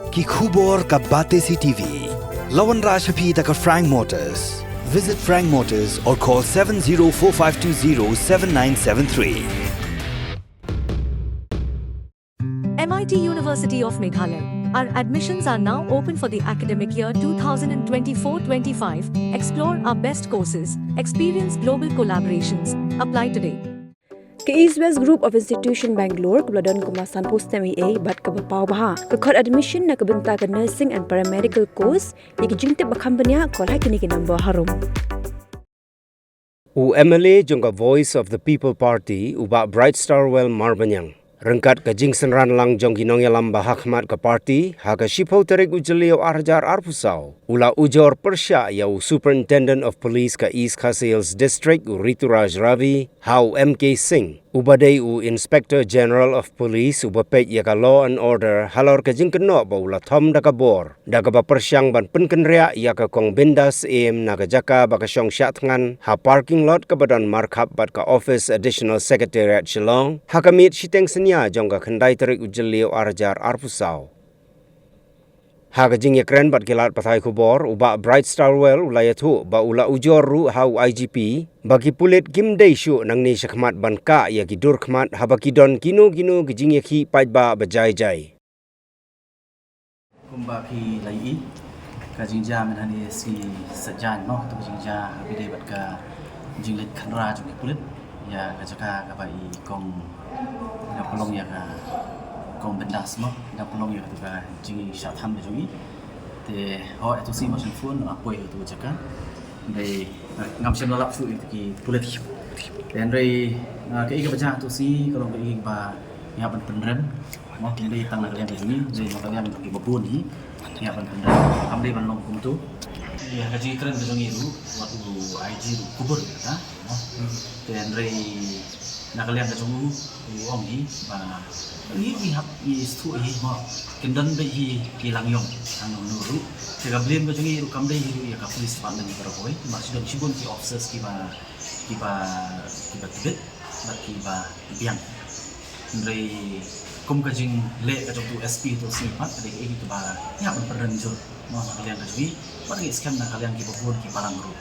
ki khubor ka bate CTV. Lawan Rajhapi taka Frank Motors. Visit Frank Motors or call 7045207973. MIT University of Meghalaya. Our admissions are now open for the academic year 2024-25. Explore our best courses, experience global collaborations. Apply today. Ke East West Group of Institution Bangalore kebeladon kemasan post-MA bat ke bapau baha ke kod admission na kebenta ke nursing and paramedical course yang jingte bakambanya kol hakini ke number harum. MLA jongka Voice of the People Party uba Bright Starwell Marbanyang. Rengkat ke jingsen ran lang jong ginong yalam bahakmat ke parti, haka shipau terik ujelio arjar arpusau. Ula ujor persya yau Superintendent of Police ke East Khasiles District Rituraj Ravi, hau MK Singh. Ubadai Inspector General of Police ubapet yaka Law and Order halor ke jingken no ba ula thom daka bor. Daka ba persyang ban penkenria yaka kong bindas naga jaka baka syong syatngan ha parking lot ke badan markup bat ka Office Additional Secretariat Shillong. Hakamit shiteng senya jong ka kendai terik ujelio arjar arpusau. Haga jing yakren bat kilat pathai kubor uba Bright Starwell ulayatu ba ula ujor ru hau IGP bagi pulit gimdei syu nang ni syakmat ban ka ya gidur khmat habakidon kino gijing yaki pait ba bajai. Kumba ki lai ka jingja menani si sajan no tu jingja bide bat ka jinglet khanra jong pulit ya ka jaka ka bai kong ya pelong ya ka kong bendas mo da pelong ya tu ka jing sha tham de jongi te ho etu si motion phone apoi tu jaka dei ngam sem lalap su ki pulit dan rei ka ika baca tu si kalau ka ika ba ya ban penren mo dei tang na kalian ni dei mo kalian ki babun hi ya ban penren am dei ban long kum tu ya ka ji kren de jongi ru waktu IG ru kubur ta mo dan rei na kalian ka jongu ong hi ba ini pihak istu ini mo kendan be hi langyong ang nuru sega blame be jongi rukam dei hi ya ka police department ni berkoi masih don sibun ki officers ki ba tibet ba biang ndrei kum ka jing le ka tu SP tu sipat de ki tu ba ya ban peren jur mo kalian ka jongi bagi scam na kalian ki babun ki palang ru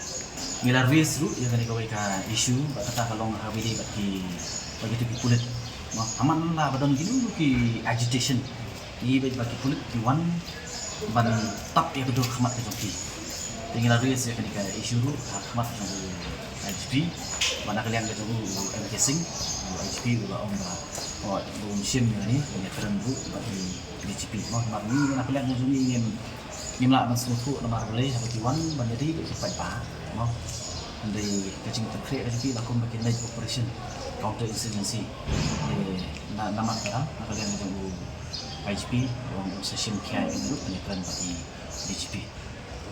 milarvis ru ya kani ka issue ba kata kalong ha bidi bagi tu kulit aman lah badan gini ki agitation ni bagi kulit ki wan ban tap ya kedua khmat ke joki tinggal ris ya kenika isu ru khmat jong IGP mana kalian ke jong casing IGP ula omba oh bum sim ni ya keren bu bagi IGP mau mak ni mana kalian jong ingin nimla ban sutu nomor boleh bagi wan ban jadi cepat pa mau andai kacing terkreat IGP lakum bagi night operation counter insurgency nama kara nakalian ng IGP o session kaya yung penyekan pati IGP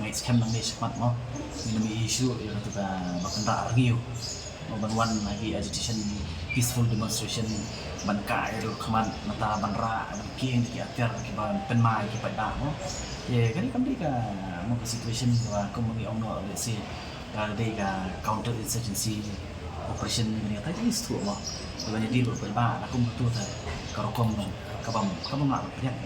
may scam ng nismat mo may issue yung ito ka bakanda argiyo o banwan lagi agitation peaceful demonstration banka itu kaman mata banra king di akhir kiban penmai kipat dah mo ya kali kami ka mo situation wa kumuni ono let's say day ka counter insurgency operation ni tadi istu mo banyak di beberapa aku betul tak kalau kamu nak berperang